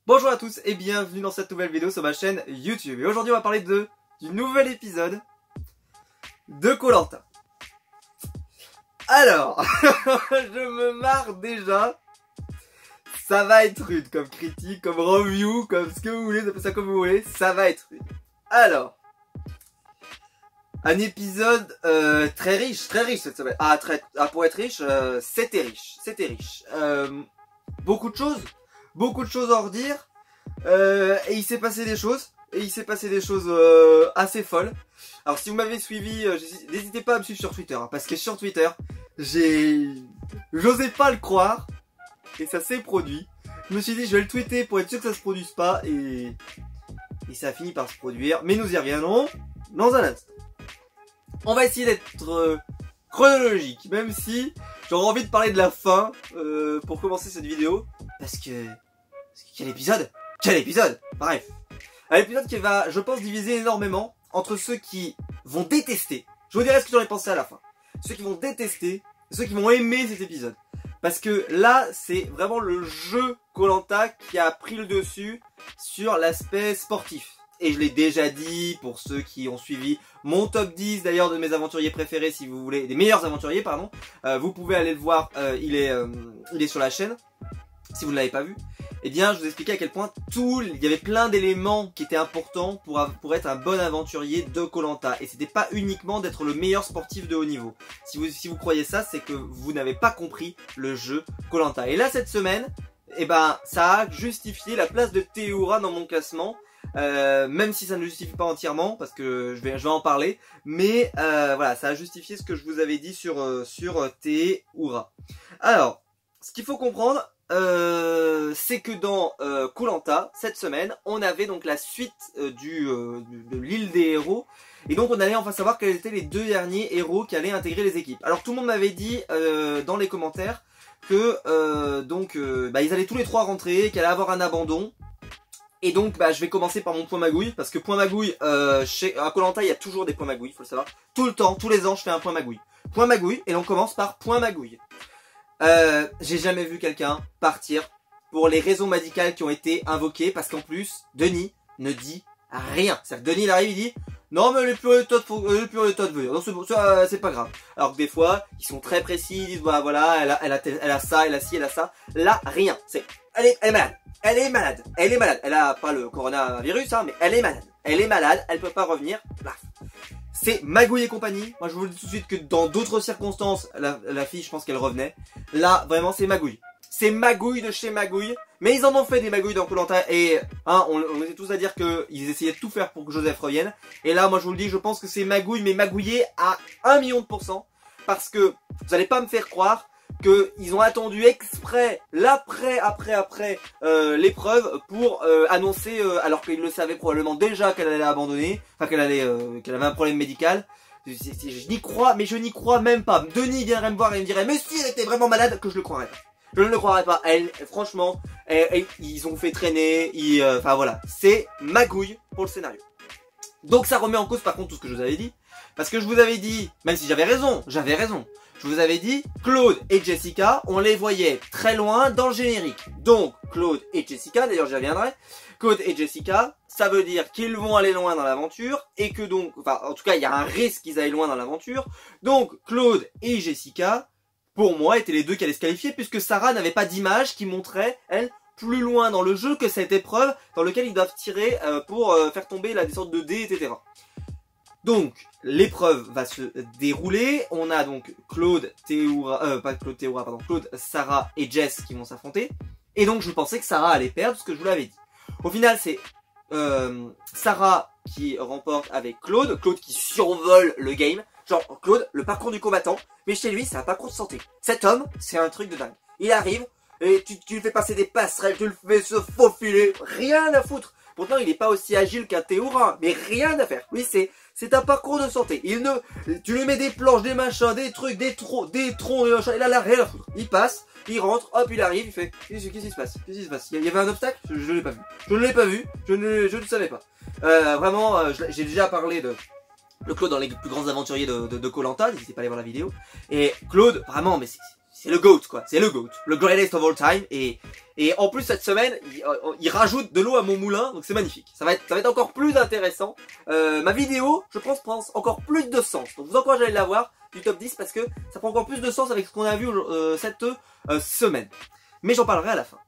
Bonjour à tous et bienvenue dans cette nouvelle vidéo sur ma chaîne YouTube. Et aujourd'hui on va parler du nouvel épisode de Koh Lanta. Alors, je me marre déjà. Ça va être rude comme critique, comme review, comme ce que vous voulez, appelez ça comme vous voulez. Ça va être rude. Alors, un épisode très riche cette semaine. Pour être riche, c'était riche. Beaucoup de choses à redire. Et il s'est passé des choses. Assez folles. Alors si vous m'avez suivi, n'hésitez pas à me suivre sur Twitter. Parce que sur Twitter, j'osais pas le croire. Et ça s'est produit. Je me suis dit je vais le tweeter pour être sûr que ça se produise pas. Et ça a fini par se produire. Mais nous y reviendrons dans un instant. On va essayer d'être chronologique. Même si j'aurais envie de parler de la fin pour commencer cette vidéo. Parce que quel épisode! Bref. Un épisode qui va, je pense, diviser énormément entre ceux qui vont détester. Je vous dirai ce que j'en ai pensé à la fin. Ceux qui vont détester, ceux qui vont aimer cet épisode. Parce que là, c'est vraiment le jeu Koh Lanta qui a pris le dessus sur l'aspect sportif. Et je l'ai déjà dit pour ceux qui ont suivi mon top 10 d'ailleurs de mes aventuriers préférés, si vous voulez, des meilleurs aventuriers, pardon. Vous pouvez aller le voir, il est sur la chaîne, si vous ne l'avez pas vu. Eh bien, je vous expliquais à quel point il y avait plein d'éléments qui étaient importants pour être un bon aventurier de Koh Lanta. Et c'était pas uniquement d'être le meilleur sportif de haut niveau. Si vous croyez ça, c'est que vous n'avez pas compris le jeu Koh Lanta. Et là, cette semaine, eh ben, ça a justifié la place de Teura dans mon classement. Même si ça ne le justifie pas entièrement, parce que je vais en parler. Mais voilà, ça a justifié ce que je vous avais dit sur Teura. Alors, ce qu'il faut comprendre, c'est que dans Koh Lanta, cette semaine, on avait donc la suite de l'île des héros. Et donc on allait enfin savoir quels étaient les deux derniers héros qui allaient intégrer les équipes. Alors tout le monde m'avait dit dans les commentaires que ils allaient tous les trois rentrer, qu'il allait avoir un abandon. Et donc je vais commencer par mon point magouille, parce que point magouille, à Koh Lanta il y a toujours des points magouilles, faut le savoir. Tout le temps, tous les ans je fais un point magouille. Point magouille, et on commence par point magouille. J'ai jamais vu quelqu'un partir pour les raisons médicales qui ont été invoquées, parce qu'en plus, Denis ne dit rien. C'est-à-dire que Denis il arrive, il dit non mais les puritains de venir, non c'est pas grave. Alors que des fois, ils sont très précis, ils disent bah voilà, elle a ça, elle a ci, elle a ça. Là, rien. Elle est malade. Elle a pas le coronavirus, hein, mais elle est malade, elle peut pas revenir. Bref. C'est Magouille et compagnie. Moi je vous le dis tout de suite que dans d'autres circonstances, la fille je pense qu'elle revenait. Là vraiment c'est Magouille. C'est Magouille de chez Magouille. Mais ils en ont fait des Magouilles dans Koh Lanta. Et on était tous à dire qu'ils essayaient de tout faire pour que Joseph revienne. Et là moi je vous le dis, je pense que c'est Magouille, mais magouillé à 1 million de %. Parce que vous allez pas me faire croire qu'ils ont attendu exprès après l'épreuve pour annoncer, alors qu'ils le savaient probablement déjà qu'elle allait abandonner, enfin qu'elle avait un problème médical. Je n'y crois, mais je n'y crois même pas. Denis viendrait me voir et me dirait mais si elle était vraiment malade, que je le croirais pas. Je ne le croirais pas. Franchement, ils ont fait traîner, enfin voilà, c'est Magouille pour le scénario. Donc ça remet en cause par contre tout ce que je vous avais dit, parce que je vous avais dit, même si j'avais raison. Je vous avais dit, Claude et Jessica, on les voyait très loin dans le générique. Donc, Claude et Jessica, d'ailleurs j'y reviendrai, Claude et Jessica, ça veut dire qu'ils vont aller loin dans l'aventure, et que donc, enfin, en tout cas, il y a un risque qu'ils aillent loin dans l'aventure. Donc, Claude et Jessica, pour moi, étaient les deux qui allaient se qualifier, puisque Sarah n'avait pas d'image qui montrait, elle, plus loin dans le jeu que cette épreuve dans laquelle ils doivent tirer pour faire tomber des sortes de dés, etc. Donc, l'épreuve va se dérouler. On a donc Claude, Sarah et Jess qui vont s'affronter. Et donc, je pensais que Sarah allait perdre, ce que je vous l'avais dit. Au final, c'est Sarah qui remporte avec Claude. Claude qui survole le game. Genre, Claude, le parcours du combattant. Mais chez lui, c'est un parcours de santé. Cet homme, c'est un truc de dingue. Il arrive, et tu lui fais passer des passerelles, tu le fais se faufiler. Rien à foutre. Pourtant, il n'est pas aussi agile qu'un Teura, mais rien à faire. Lui, c'est un parcours de santé. Tu lui mets des planches, des machins, des trucs, des troncs, des machins. Il a là rien à foutre. Il passe, il rentre, hop, il arrive, il fait. Qu'est-ce qui se passe? Il y avait un obstacle? Je ne l'ai pas vu. Je ne savais pas. Vraiment, j'ai déjà parlé de Claude dans les plus grands aventuriers de Koh Lanta. N'hésitez pas à aller voir la vidéo. Et Claude, vraiment, mais c'est le GOAT quoi, c'est le GOAT, le greatest of all time et en plus cette semaine il rajoute de l'eau à mon moulin donc c'est magnifique, ça va être encore plus intéressant. Ma vidéo je pense prend encore plus de sens, donc je vous encourage à aller la voir du top 10 parce que ça prend encore plus de sens avec ce qu'on a vu cette semaine, mais j'en parlerai à la fin.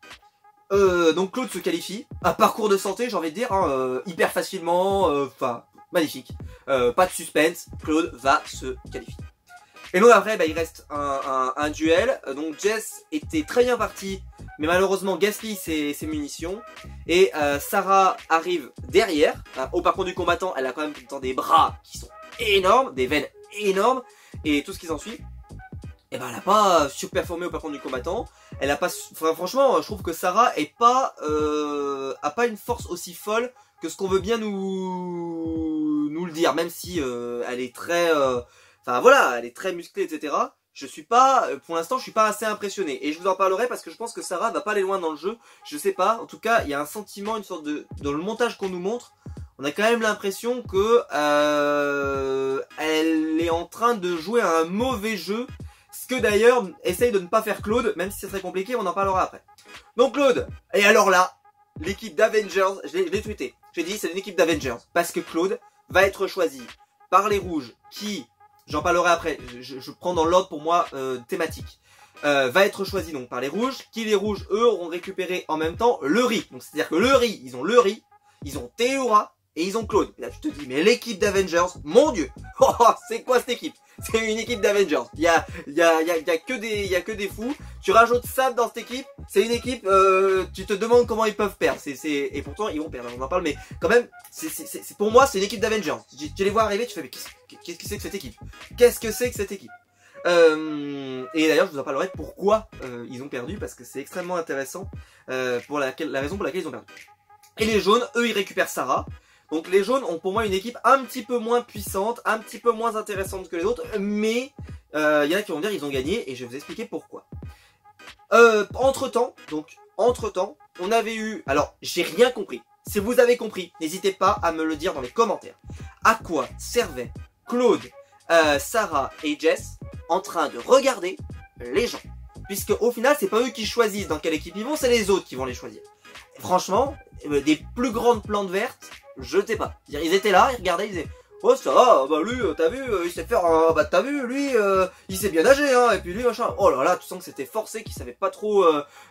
Donc Claude se qualifie, un parcours de santé j'ai envie de dire, hein, hyper facilement, enfin magnifique, pas de suspense, Claude va se qualifier. Et donc après bah, il reste un duel, donc Jess était très bien parti mais malheureusement gaspille ses munitions et Sarah arrive derrière, au parcours du combattant elle a quand même tout le temps des bras qui sont énormes, des veines énormes et tout ce qui s'ensuit. Et ben elle a pas surperformé au parcours du combattant, elle a pas, enfin, franchement je trouve que Sarah est pas, a pas une force aussi folle que ce qu'on veut bien nous le dire, même si elle est très, enfin voilà, elle est très musclée etc. Je suis pas, pour l'instant je suis pas assez impressionné et je vous en parlerai parce que je pense que Sarah va pas aller loin dans le jeu, je sais pas, en tout cas il y a un sentiment, une sorte de, dans le montage qu'on nous montre, on a quand même l'impression que elle est en train de jouer à un mauvais jeu. Ce que d'ailleurs essaye de ne pas faire Claude, même si c'est très compliqué, on en parlera après. Donc Claude, et alors là, l'équipe d'Avengers, je l'ai tweeté, j'ai dit c'est une équipe d'Avengers, parce que Claude va être choisi par les rouges qui, j'en parlerai après, je prends dans l'ordre pour moi thématique, va être choisi donc par les rouges, qui les rouges eux auront récupéré en même temps le riz. Donc c'est à dire que le riz, ils ont Théora et ils ont Claude. Et là tu te dis mais l'équipe d'Avengers, mon dieu, oh, c'est quoi cette équipe? C'est une équipe d'Avengers. Il y a que des fous. Tu rajoutes Sam dans cette équipe, c'est une équipe. Tu te demandes comment ils peuvent perdre. Et pourtant ils vont perdre. On en parle, mais quand même, c'est pour moi c'est une équipe d'Avengers. Tu les vois arriver, tu fais mais qu'est-ce que c'est que cette équipe? Qu'est-ce que c'est que cette équipe? Et d'ailleurs je vous en parlerai pourquoi ils ont perdu parce que c'est extrêmement intéressant pour la raison pour laquelle ils ont perdu. Et les jaunes, eux, ils récupèrent Sarah. Donc les jaunes ont pour moi une équipe un petit peu moins puissante, un petit peu moins intéressante que les autres, mais y en a qui vont dire ils ont gagné et je vais vous expliquer pourquoi. Entre temps, on avait eu, alors j'ai rien compris. Si vous avez compris, n'hésitez pas à me le dire dans les commentaires. À quoi servaient Claude, Sarah et Jess en train de regarder les gens? Puisque au final c'est pas eux qui choisissent dans quelle équipe ils vont, c'est les autres qui vont les choisir. Et franchement, des plus grandes plantes vertes, je sais pas. Ils étaient là, ils regardaient, ils disaient oh ça va, bah lui, t'as vu, il sait faire un, bah t'as vu, lui, il sait bien nager, hein, et puis lui, machin, oh là là, tu sens que c'était forcé, qu'il savait pas trop,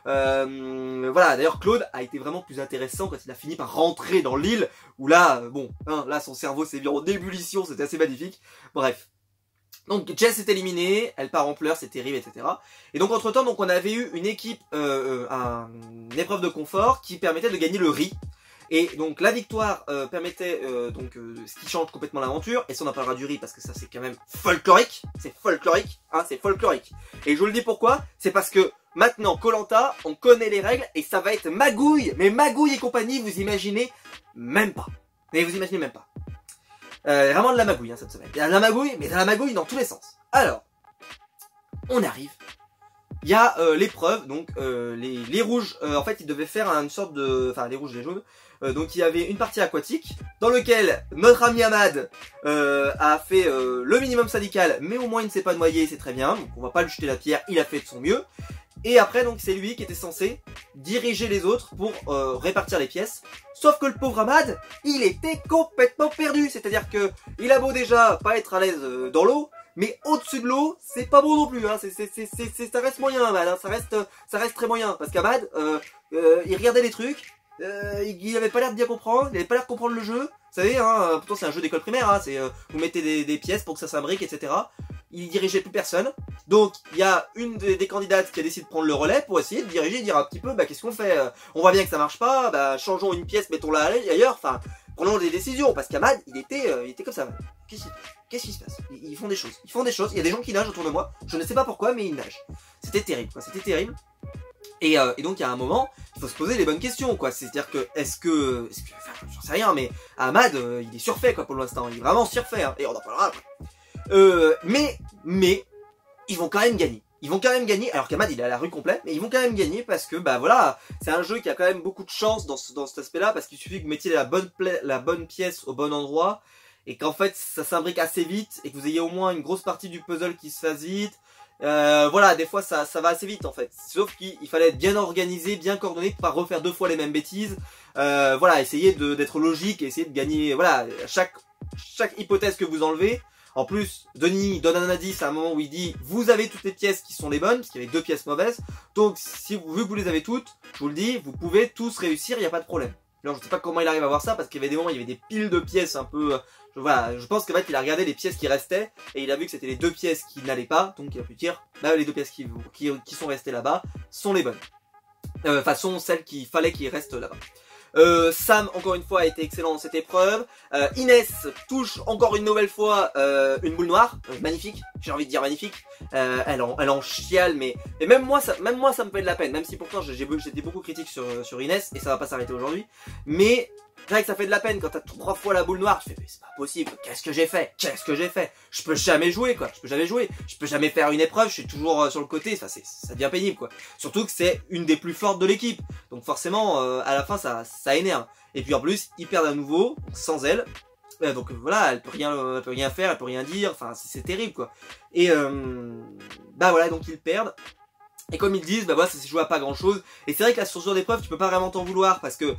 voilà, d'ailleurs Claude a été vraiment plus intéressant quand il a fini par rentrer dans l'île, où là, bon, hein, là son cerveau s'est mis en ébullition, c'était assez magnifique, bref. Donc Jess est éliminée, elle part en pleurs, c'est terrible, etc. Et donc entre temps, donc on avait eu une équipe, une épreuve de confort qui permettait de gagner le riz. Et donc la victoire permettait ce qui change complètement l'aventure. Et ça on en parlera du riz parce que ça c'est quand même folklorique. C'est folklorique, hein, c'est folklorique. Et je vous le dis pourquoi, c'est parce que maintenant Koh-Lanta, on connaît les règles et ça va être magouille. Mais magouille et compagnie, vous imaginez même pas. Mais vous imaginez même pas. Vraiment de la magouille hein, cette semaine. Il y a de la magouille, mais de la magouille dans tous les sens. Alors, on arrive. Il y a l'épreuve, donc les rouges, en fait ils devaient faire une sorte de... Enfin les rouges, les jaunes. Donc il y avait une partie aquatique, dans lequel notre ami Ahmad a fait le minimum syndical, mais au moins il ne s'est pas noyé, c'est très bien. Donc on va pas lui jeter la pierre, il a fait de son mieux. Et après donc c'est lui qui était censé diriger les autres pour répartir les pièces. Sauf que le pauvre Ahmad, il était complètement perdu. C'est-à-dire que il a beau déjà pas être à l'aise dans l'eau, mais au-dessus de l'eau, c'est pas bon non plus. Hein. Ça reste moyen Ahmad, hein. Ça reste très moyen. Parce qu'Ahmad, il regardait les trucs, il avait pas l'air de bien comprendre, il avait pas l'air de comprendre le jeu. Vous savez, hein, pourtant c'est un jeu d'école primaire, hein, c'est vous mettez des pièces pour que ça s'imbrique, etc. Il dirigeait plus personne. Donc il y a une des candidates qui a décidé de prendre le relais pour essayer de diriger, dire un petit peu bah qu'est-ce qu'on fait, on voit bien que ça marche pas, bah changeons une pièce, mettons-la ailleurs, enfin prenons des décisions, parce qu'Ahmad il était comme ça. Qu'est-ce qui se passe? Ils font des choses, il y a des gens qui nagent autour de moi, je ne sais pas pourquoi mais ils nagent. C'était terrible quoi, c'était terrible. Et donc il y a un moment, il faut se poser les bonnes questions quoi. C'est-à-dire que enfin, j'en sais rien, mais Ahmad il est surfait quoi pour l'instant, il est vraiment surfait hein, et on en parlera après. Mais ils vont quand même gagner. Ils vont quand même gagner, alors qu'Ahmad il est à la rue complète, mais ils vont quand même gagner parce que bah voilà, c'est un jeu qui a quand même beaucoup de chance dans cet aspect-là, parce qu'il suffit que vous mettiez la bonne pièce au bon endroit et qu'en fait ça s'imbrique assez vite et que vous ayez au moins une grosse partie du puzzle qui se fasse vite. Voilà, des fois ça va assez vite en fait. Sauf qu'il fallait être bien organisé, bien coordonné pour pas refaire 2 fois les mêmes bêtises. Voilà, essayer d'être logique et essayer de gagner. Voilà, chaque hypothèse que vous enlevez. En plus, Denis donne un indice à un moment où il dit vous avez toutes les pièces qui sont les bonnes, parce qu'il y avait 2 pièces mauvaises. Donc si vu que vous les avez toutes, je vous le dis, vous pouvez tous réussir, il n'y a pas de problème. Alors je sais pas comment il arrive à voir ça, parce qu'il y avait des moments, il y avait des piles de pièces un peu. Voilà, je pense qu'en fait il a regardé les pièces qui restaient et il a vu que c'était les 2 pièces qui n'allaient pas, donc il a pu dire bah les 2 pièces qui sont restées là-bas sont les bonnes. Enfin sont celles qu'il fallait qu'ils restent là-bas. Sam encore une fois a été excellent dans cette épreuve. Inès touche encore une nouvelle fois une boule noire, magnifique, j'ai envie de dire magnifique. Elle en chiale, mais même moi ça me fait de la peine, même si pourtant j'étais beaucoup critique sur Inès et ça va pas s'arrêter aujourd'hui. Mais c'est vrai que ça fait de la peine quand t'as 3 fois la boule noire, tu fais mais c'est pas possible, qu'est-ce que j'ai fait, je peux jamais jouer quoi, je peux jamais faire une épreuve, je suis toujours sur le côté, ça devient pénible quoi. Surtout que c'est une des plus fortes de l'équipe, donc forcément à la fin ça énerve. Et puis en plus ils perdent à nouveau sans elle, donc voilà, elle peut rien faire, elle peut rien dire, enfin c'est terrible quoi. Et bah voilà, donc ils perdent. Et comme ils disent, bah voilà, ça s'est joué à pas grand chose. Et c'est vrai que là sur ce genre d'épreuve tu peux pas vraiment t'en vouloir parce que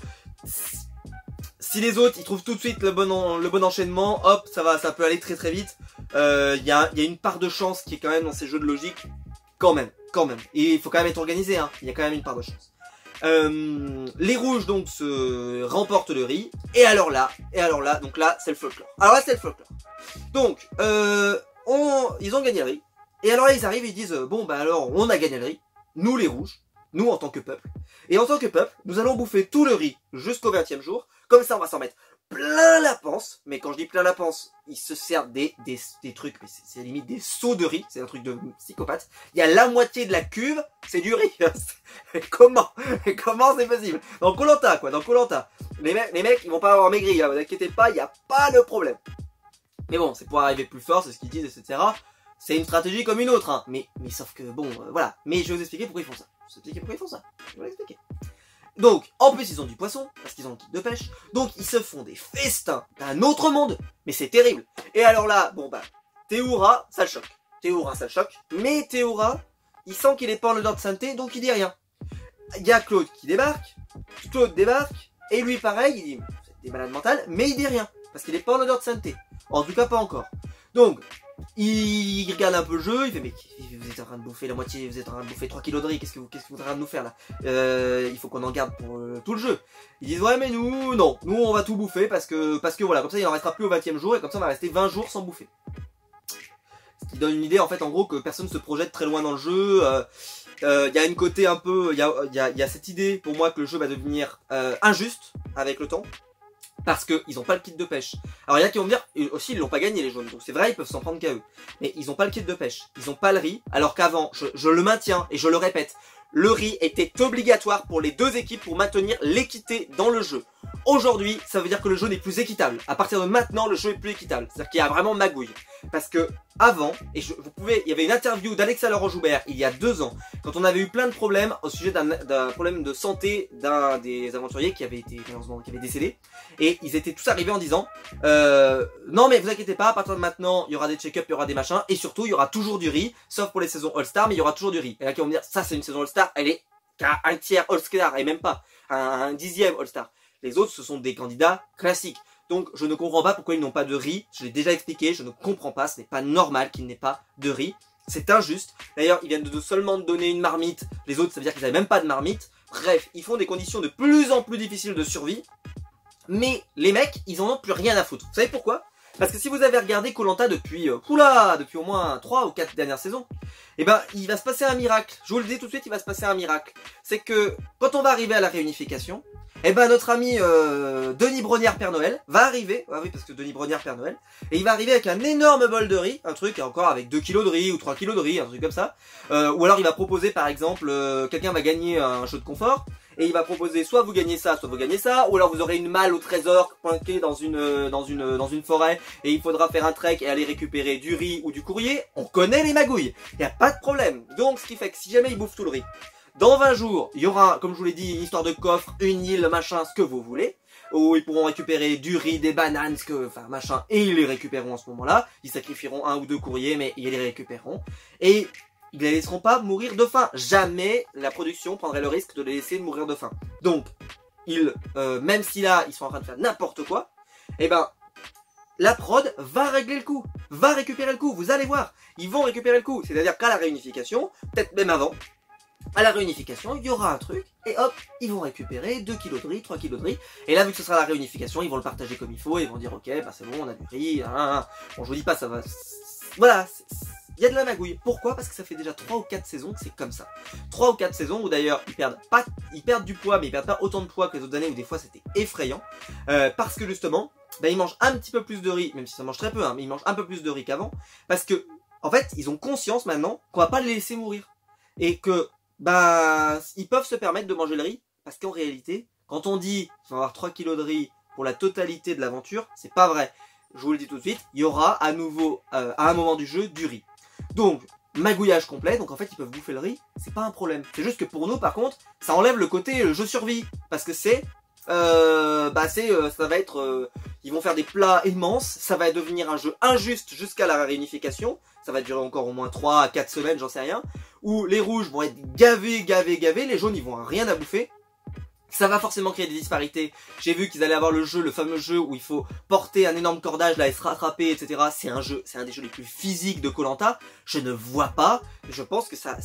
si les autres ils trouvent tout de suite le bon enchaînement, hop, ça peut aller très très vite. Il y a une part de chance qui est quand même dans ces jeux de logique, quand même. Et il faut quand même être organisé, hein. Il y a quand même une part de chance. Les rouges donc se remportent le riz. Et alors là, donc là c'est le folklore. Alors là c'est le folklore. Donc ils ont gagné le riz. Et alors là ils arrivent et ils disent bon bah alors on a gagné le riz, nous les rouges, nous en tant que peuple. Et en tant que peuple, nous allons bouffer tout le riz jusqu'au 20e jour. Comme ça, on va s'en mettre plein la panse. Mais quand je dis plein la panse, ils se servent des trucs, mais c'est limite des seaux de riz. C'est un truc de psychopathe. Il y a la moitié de la cuve, c'est du riz. Comment c'est possible? Dans Koh-Lanta, quoi, dans Koh-Lanta. Les mecs, ils vont pas avoir maigri, là, vous inquiétez pas, il n'y a pas de problème. Mais bon, c'est pour arriver plus fort, c'est ce qu'ils disent, etc. C'est une stratégie comme une autre, hein. Mais sauf que, bon, voilà. Mais je vais vous expliquer pourquoi ils font ça. Je vais vous l'expliquer. Donc, en plus, ils ont du poisson, parce qu'ils ont le kit de pêche. Donc, ils se font des festins d'un autre monde. Mais c'est terrible. Et alors là, bon bah, Théoura, ça le choque. Mais Théoura, il sent qu'il est pas en odeur de sainteté, donc il dit rien. Il y a Claude qui débarque. Claude débarque. Et lui, pareil, il dit, vous êtes des malades mentales, mais il dit rien. Parce qu'il est pas en odeur de sainteté. En tout cas, pas encore. Donc, il regarde un peu le jeu, il fait mais vous êtes en train de bouffer la moitié, vous êtes en train de bouffer 3 kilos de riz, qu'est-ce que vous êtes en train de nous faire là? Il faut qu'on en garde pour tout le jeu. Ils disent ouais mais nous on va tout bouffer parce que voilà, comme ça il en restera plus au 20e jour et comme ça on va rester 20 jours sans bouffer. Ce qui donne une idée en fait en gros que personne se projette très loin dans le jeu. Il y a une côté un peu, il y a cette idée pour moi que le jeu va devenir injuste avec le temps. Parce qu'ils n'ont pas le kit de pêche. Alors il y en a qui vont me dire, aussi ils l'ont pas gagné les jaunes, donc c'est vrai ils peuvent s'en prendre qu'à eux. Mais ils n'ont pas le kit de pêche, ils n'ont pas le riz, alors qu'avant, je le maintiens et je le répète, le riz était obligatoire pour les 2 équipes pour maintenir l'équité dans le jeu. Aujourd'hui, ça veut dire que le jeu n'est plus équitable. À partir de maintenant, le jeu est plus équitable. C'est-à-dire qu'il y a vraiment magouille. Parce que avant, et il y avait une interview d'Alexa Laroche-Joubert il y a 2 ans, quand on avait eu plein de problèmes au sujet d'un problème de santé d'un des aventuriers qui avait décédé. Et ils étaient tous arrivés en disant non mais vous inquiétez pas, à partir de maintenant, il y aura des check-up, il y aura des machins, et surtout il y aura toujours du riz, sauf pour les saisons All-Star, mais il y aura toujours du riz. Et là qui vont me dire, ça c'est une saison All-Star, elle est qu'à un tiers All-Star, et même pas, un 10e All-Star. Les autres, ce sont des candidats classiques. Donc, je ne comprends pas pourquoi ils n'ont pas de riz. Je l'ai déjà expliqué, je ne comprends pas. Ce n'est pas normal qu'il n'ait pas de riz. C'est injuste. D'ailleurs, ils viennent de seulement donner une marmite. Les autres, ça veut dire qu'ils n'avaient même pas de marmite. Bref, ils font des conditions de plus en plus difficiles de survie. Mais les mecs, ils en ont plus rien à foutre. Vous savez pourquoi? Parce que si vous avez regardé Koh-Lanta depuis au moins 3 ou 4 dernières saisons, eh ben, il va se passer un miracle. Je vous le dis tout de suite, il va se passer un miracle. C'est que, quand on va arriver à la réunification, eh ben, notre ami Denis Brognard Père Noël va arriver, ah oui, parce que Denis Brognard Père Noël, et il va arriver avec un énorme bol de riz, un truc encore avec 2 kilos de riz ou 3 kilos de riz, un truc comme ça. Ou alors il va proposer, par exemple, quelqu'un va gagner un jeu de confort, et il va proposer soit vous gagnez ça, soit vous gagnez ça, ou alors vous aurez une malle au trésor planquée dans une forêt, et il faudra faire un trek et aller récupérer du riz ou du courrier. On connaît les magouilles, il n'y a pas de problème. Donc ce qui fait que si jamais ils bouffent tout le riz, dans 20 jours, il y aura, comme je vous l'ai dit, une histoire de coffre, une île, machin, ce que vous voulez, où ils pourront récupérer du riz, des bananes, enfin machin, et ils les récupéreront à ce moment-là. Ils sacrifieront 1 ou 2 courriers, mais ils les récupéreront. Et ils les laisseront pas mourir de faim. Jamais la production prendrait le risque de les laisser mourir de faim. Donc, même si là, ils sont en train de faire n'importe quoi, eh ben, la prod va régler le coup, va récupérer le coup, vous allez voir, ils vont récupérer le coup. C'est-à-dire qu'à la réunification, peut-être même avant, à la réunification, il y aura un truc, et hop, ils vont récupérer 2 kilos de riz, 3 kilos de riz, et là, vu que ce sera la réunification, ils vont le partager comme il faut, et ils vont dire, ok, bah c'est bon, on a du riz, Bon, je vous dis pas, ça va... Voilà, il y a de la magouille. Pourquoi? Parce que ça fait déjà 3 ou 4 saisons que c'est comme ça. 3 ou 4 saisons où d'ailleurs ils perdent du poids, mais ils perdent pas autant de poids que les autres années où des fois c'était effrayant. Parce que justement, bah, ils mangent un petit peu plus de riz, même si ça mange très peu, hein, mais ils mangent un peu plus de riz qu'avant. Parce que, en fait, ils ont conscience maintenant qu'on va pas les laisser mourir. Et que, bah, ils peuvent se permettre de manger le riz. Parce qu'en réalité, quand on dit qu'il va avoir 3 kilos de riz pour la totalité de l'aventure, c'est pas vrai. Je vous le dis tout de suite, il y aura à nouveau, à un moment du jeu, du riz. Donc, magouillage complet, donc en fait ils peuvent bouffer le riz, c'est pas un problème. C'est juste que pour nous par contre, ça enlève le côté jeu survie. Parce que ça va être, ils vont faire des plats immenses, ça va devenir un jeu injuste jusqu'à la réunification. Ça va durer encore au moins 3 à 4 semaines, j'en sais rien. Où les rouges vont être gavés, les jaunes ils vont avoir rien à bouffer. Ça va forcément créer des disparités. J'ai vu qu'ils allaient avoir le fameux jeu où il faut porter un énorme cordage là et se rattraper, etc. C'est un des jeux les plus physiques de Koh-Lanta. Je ne vois pas. Je pense que ça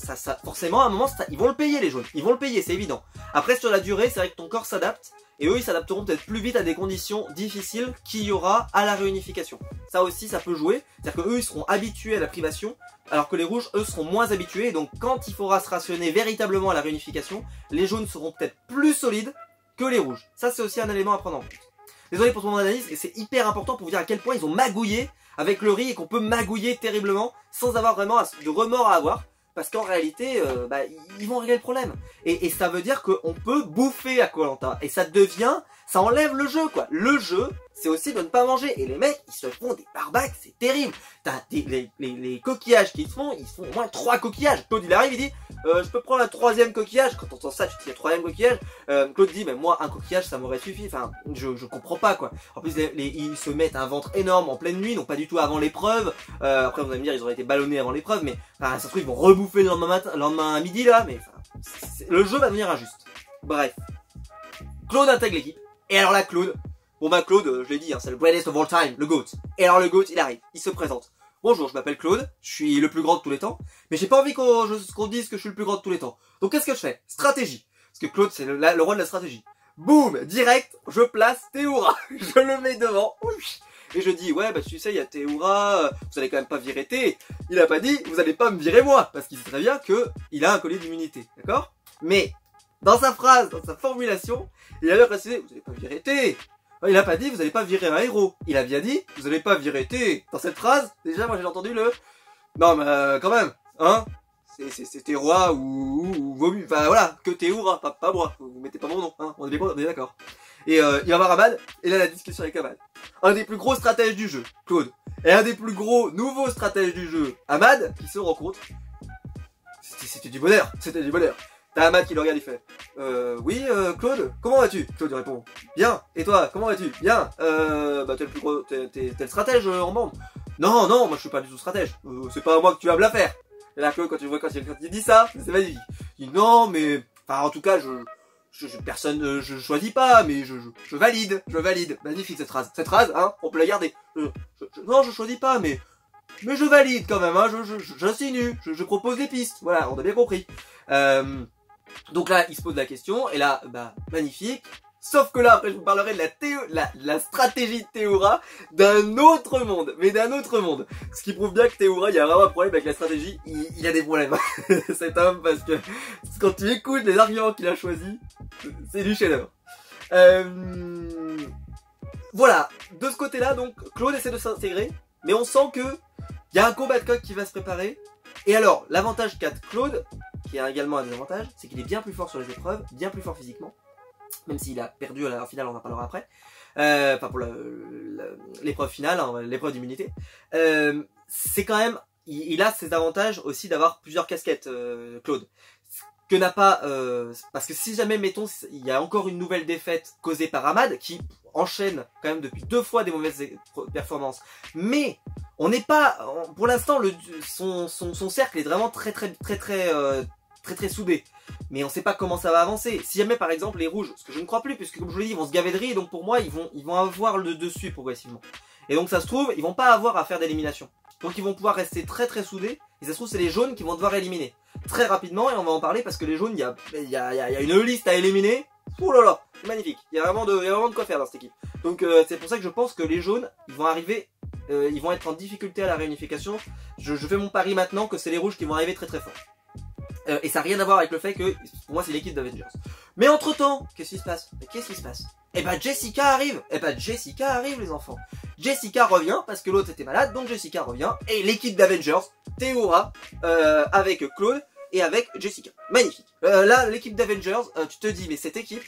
forcément à un moment, ils vont le payer les jaunes. Ils vont le payer, c'est évident. Après sur la durée, c'est vrai que ton corps s'adapte. Et eux, ils s'adapteront peut-être plus vite à des conditions difficiles qu'il y aura à la réunification. Ça aussi, ça peut jouer. C'est-à-dire qu'eux, ils seront habitués à la privation, alors que les rouges, eux, seront moins habitués. Donc, quand il faudra se rationner véritablement à la réunification, les jaunes seront peut-être plus solides que les rouges. Ça, c'est aussi un élément à prendre en compte. Désolé pour mon analyse, et c'est hyper important pour vous dire à quel point ils ont magouillé avec le riz et qu'on peut magouiller terriblement sans avoir vraiment de remords à avoir. Parce qu'en réalité, ils vont régler le problème. Et ça veut dire qu'on peut bouffer à Koh-Lanta. Et ça enlève le jeu, quoi. Le jeu, c'est aussi de ne pas manger. Et les mecs, ils se font des barbacs, c'est terrible. T'as les coquillages qu'ils font, ils font au moins 3 coquillages. Claude, il arrive, il dit, je peux prendre un 3e coquillage. Quand on entend ça, tu te dis, 3e coquillage. Claude dit, mais moi, un coquillage, ça m'aurait suffi. Enfin, je comprends pas, quoi. En plus, ils se mettent un ventre énorme en pleine nuit, donc pas du tout avant l'épreuve. Après, vous allez me dire, ils auraient été ballonnés avant l'épreuve, mais ça se trouve, ils vont rebouffer le lendemain à midi, là. Mais le jeu va devenir injuste. Bref. Claude intègre l'équipe. Et alors là, Claude, Claude, je l'ai dit, hein, c'est le greatest of all time, le GOAT. Et alors le GOAT, il arrive, il se présente. Bonjour, je m'appelle Claude, je suis le plus grand de tous les temps, mais j'ai pas envie qu'on dise que je suis le plus grand de tous les temps. Donc qu'est-ce que je fais? Stratégie. Parce que Claude, c'est le roi de la stratégie. Boum, direct, je place Théoura. Je le mets devant. Et je dis, ouais, bah tu sais, il y a Théoura, vous allez quand même pas virer Thé. Il a pas dit, vous allez pas me virer moi, parce qu'il sait très bien que il a un collier d'immunité, d'accord? Mais, dans sa phrase, dans sa formulation, il a bien précisé, vous allez pas virer Thé. Il a pas dit, vous allez pas virer un héros. Il a bien dit, vous allez pas virer Thé. Dans cette phrase, déjà, moi j'ai entendu non, mais quand même, hein? C'est Théoura ou Vomu. Enfin voilà, que Théoura, pas moi. Vous mettez pas mon nom, hein? On est d'accord. Et il va voir Ahmad, et là la discussion avec Ahmad. Un des plus gros stratèges du jeu, Claude. Et un des plus gros nouveaux stratèges du jeu, Ahmad, qui se rencontrent. C'était du bonheur, c'était du bonheur. T'as Ahmad qui le regarde, il fait oui, Claude, comment vas-tu? Claude lui répond bien, et toi, comment vas-tu? Bien, bah t'es le plus gros, t'es le stratège en bande. Non, moi je suis pas du tout stratège, c'est pas à moi que tu vas me la faire. Et là Claude, quand il dit ça, c'est magnifique. Il dit non, mais, enfin en tout cas, personne, je choisis pas, mais je valide. Magnifique cette phrase, hein, on peut la garder. Non, je choisis pas, mais je valide quand même, hein, j'insinue, je propose des pistes, voilà, on a bien compris. Donc là, il se pose la question, et là, bah, magnifique. Sauf que là, après, je vous parlerai de la stratégie de Théoura d'un autre monde, mais d'un autre monde. Ce qui prouve bien que Théoura, il y a vraiment un problème avec la stratégie, il a des problèmes, cet homme, parce que quand tu écoutes les arguments qu'il a choisis, c'est du chef-d'œuvre. Voilà, de ce côté-là, donc, Claude essaie de s'intégrer, mais on sent que il y a un combat de coq qui va se préparer. Et alors, l'avantage qu'a Claude, qui a également un désavantage, c'est qu'il est bien plus fort sur les épreuves, bien plus fort physiquement. Même s'il a perdu à la finale, on en parlera après. Enfin, pour l'épreuve finale, hein, l'épreuve d'immunité. C'est quand même, il a ses avantages aussi d'avoir plusieurs casquettes, Claude. Que n'a pas, parce que si jamais, mettons, il y a encore une nouvelle défaite causée par Ahmad, qui enchaîne quand même depuis 2 fois des mauvaises performances, mais On n'est pas, pour l'instant, son cercle est vraiment très soudé. Mais on sait pas comment ça va avancer. Si jamais par exemple les rouges, ce que je ne crois plus, puisque comme je vous l'ai dit, ils vont se gaver de riz, donc pour moi ils vont avoir le dessus progressivement. Et donc ça se trouve, ils vont pas avoir à faire d'élimination. Donc ils vont pouvoir rester très soudés. Et ça se trouve c'est les jaunes qui vont devoir éliminer très rapidement, et on va en parler parce que les jaunes, il y a une liste à éliminer. Ouh là là, c'est magnifique. Il y a vraiment de quoi faire dans cette équipe. Donc c'est pour ça que je pense que les jaunes, ils vont arriver, ils vont être en difficulté à la réunification. Je fais mon pari maintenant que c'est les rouges qui vont arriver très fort. Et ça n'a rien à voir avec le fait que, pour moi, c'est l'équipe d'Avengers. Mais entre temps, qu'est-ce qui se passe? Eh ben, Jessica arrive. Les enfants. Jessica revient, parce que l'autre était malade, donc Jessica revient. Et l'équipe d'Avengers, Théora, avec Claude et avec Jessica. Magnifique. Là, l'équipe d'Avengers, tu te dis, mais cette équipe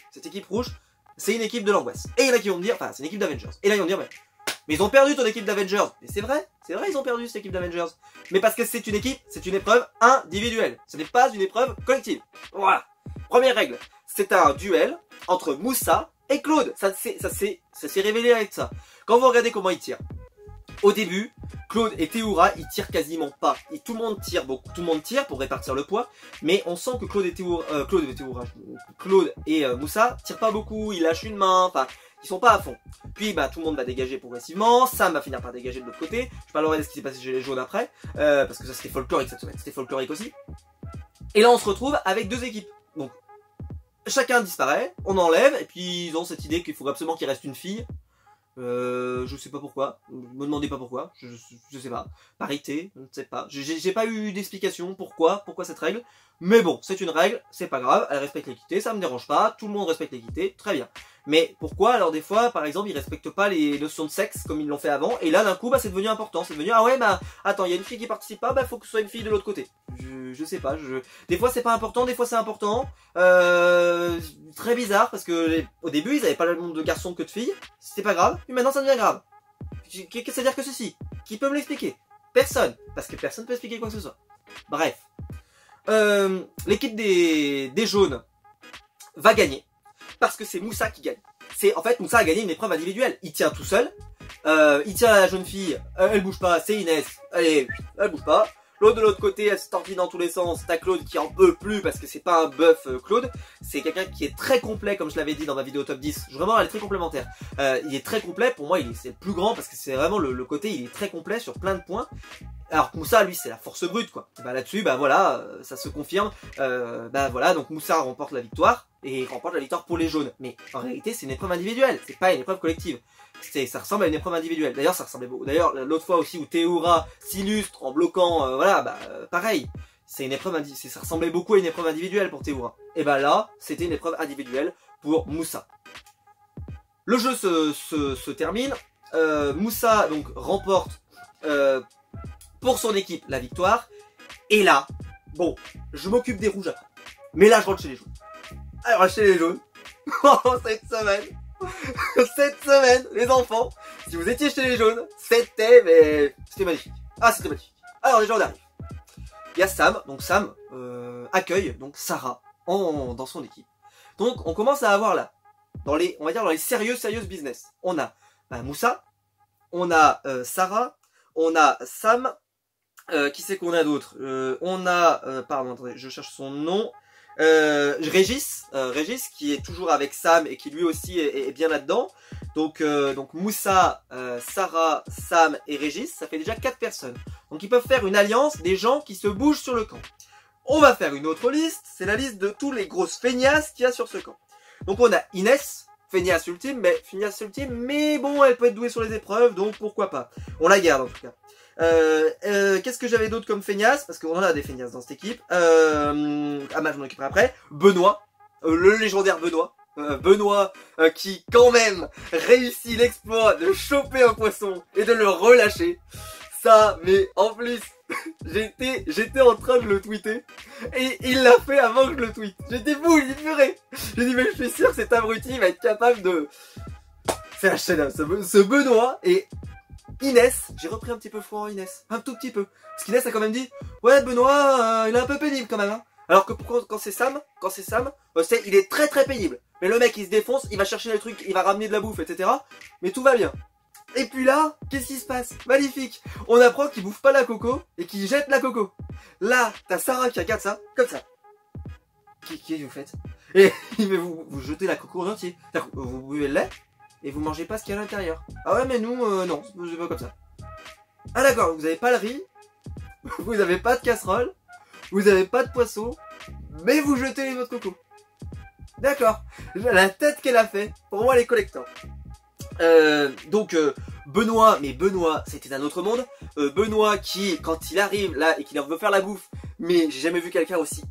rouge, c'est une équipe de l'angoisse. Et il y en a qui vont me dire, enfin, c'est une équipe d'Avengers. Et là, ils vont me dire, mais ils ont perdu ton équipe d'Avengers. Mais c'est vrai, ils ont perdu cette équipe d'Avengers. Mais parce que c'est une épreuve individuelle. Ce n'est pas une épreuve collective. Voilà. Première règle, c'est un duel entre Moussa et Claude. Ça s'est révélé avec ça. Quand vous regardez comment ils tirent, au début, Claude et Théora, ils tirent quasiment pas. Et tout le monde tire beaucoup. Tout le monde tire pour répartir le poids. Mais on sent que Claude et Moussa tirent pas beaucoup. Ils lâchent une main. Enfin, ils sont pas à fond. Puis bah tout le monde va dégager progressivement. Sam va finir par dégager de l'autre côté. Je parlerai de ce qui s'est passé chez les jaunes après. Parce que ça c'était folklorique cette semaine. C'était folklorique aussi. Et là on se retrouve avec deux équipes. Donc chacun disparaît. On enlève. Et puis ils ont cette idée qu'il faut absolument qu'il reste une fille. Je sais pas pourquoi. Me demandez pas pourquoi. Je sais pas. Parité, je ne sais pas. J'ai pas eu d'explication pourquoi cette règle. Mais bon, c'est une règle, c'est pas grave, elle respecte l'équité, ça me dérange pas, tout le monde respecte l'équité, très bien. Mais pourquoi alors des fois, par exemple, ils respectent pas les notions de sexe comme ils l'ont fait avant, et là d'un coup, bah c'est devenu important, c'est devenu, ah ouais, bah attends, il y a une fille qui participe pas, bah faut que ce soit une fille de l'autre côté. Je sais pas, des fois c'est pas important, des fois c'est important. Très bizarre, parce que au début, ils avaient pas le nombre de garçons que de filles, c'était pas grave, mais maintenant ça devient grave. Qu'est-ce que ça veut dire que ceci? Qui peut me l'expliquer? Personne, parce que personne peut expliquer quoi que ce soit. Bref. L'équipe des jaunes va gagner parce que c'est Moussa qui gagne. En fait Moussa a gagné une épreuve individuelle. Il tient tout seul. Il tient à la jeune fille. Elle bouge pas. C'est Inès. Allez, elle bouge pas. L'autre de l'autre côté, elle se tortille dans tous les sens. T'as Claude qui en peut plus parce que c'est pas un buff Claude. C'est quelqu'un qui est très complet comme je l'avais dit dans ma vidéo top 10. Vraiment, elle est très complémentaire. Il est très complet. Pour moi, c'est le plus grand parce que c'est vraiment le côté, il est très complet sur plein de points. Alors que Moussa, lui, c'est la force brute, quoi. Bah là-dessus, bah voilà, ça se confirme. Bah voilà, donc Moussa remporte la victoire et remporte la victoire pour les jaunes. Mais en réalité, c'est une épreuve individuelle, c'est pas une épreuve collective. Ça ressemble à une épreuve individuelle. D'ailleurs, ça ressemblait beaucoup. D'ailleurs, l'autre fois aussi où Théora s'illustre en bloquant, voilà, bah pareil. C'est une épreuve ça ressemblait beaucoup à une épreuve individuelle pour Théora. Et bah là, c'était une épreuve individuelle pour Moussa. Le jeu se termine. Moussa donc remporte pour son équipe la victoire. Et là, bon, je m'occupe des rouges après. Mais là, je rentre chez les jaunes. Alors, chez les jaunes, cette semaine, les enfants, si vous étiez chez les jaunes, c'était magnifique. Ah, c'était magnifique. Alors, les gens arrivent. Il y a Sam, donc Sam accueille donc Sarah dans son équipe. Donc, on commence à avoir là, on va dire dans les sérieuses business. On a Moussa, on a Sarah, on a Sam. Qui c'est qu'on a d'autre? On a, pardon, attendez, je cherche son nom. Régis qui est toujours avec Sam et qui lui aussi est bien là-dedans. Donc Moussa, Sarah, Sam et Régis, ça fait déjà 4 personnes. Donc ils peuvent faire une alliance des gens qui se bougent sur le camp. On va faire une autre liste, c'est la liste de tous les grosses feignasses qu'il y a sur ce camp. Donc on a Inès, feignasse ultime, mais bon, elle peut être douée sur les épreuves, donc pourquoi pas. On la garde en tout cas. Qu'est-ce que j'avais d'autre comme feignasse? Parce qu'on en a des feignasses dans cette équipe. Ah bah je m'en occuperai après. Benoît, le légendaire Benoît. Benoît qui quand même réussit l'exploit de choper un poisson et de le relâcher. Ça, mais en plus, j'étais en train de le tweeter et il l'a fait avant que je le tweete. J'étais fou, j'ai purée. J'ai dit mais je suis sûr que cet abruti va être capable de... C'est un chef-d'œuvre, ce Benoît. Et Inès, j'ai repris un petit peu froid en Inès, un tout petit peu. Parce qu'Inès a quand même dit, ouais Benoît, il est un peu pénible quand même. Hein. Alors que quand c'est Sam, il est très pénible. Mais le mec il se défonce, il va chercher les trucs, il va ramener de la bouffe, etc. Mais tout va bien. Et puis là, qu'est-ce qui se passe? Magnifique. On apprend qu'il bouffe pas la coco et qu'il jette la coco. Là, t'as Sarah qui regarde ça, comme ça. Qu'est-ce que vous faites? Et vous jetez la coco en entier. Vous buvez le lait et vous mangez pas ce qu'il y a à l'intérieur. Ah ouais, mais nous, non, c'est pas comme ça. Ah d'accord, vous avez pas le riz, vous avez pas de casserole, vous avez pas de poisson, mais vous jetez les noix de coco. D'accord. La tête qu'elle a fait, pour moi, elle est collector. Benoît, mais Benoît, c'était un autre monde. Benoît qui, quand il arrive là et qu'il veut faire la bouffe, mais j'ai jamais vu quelqu'un aussi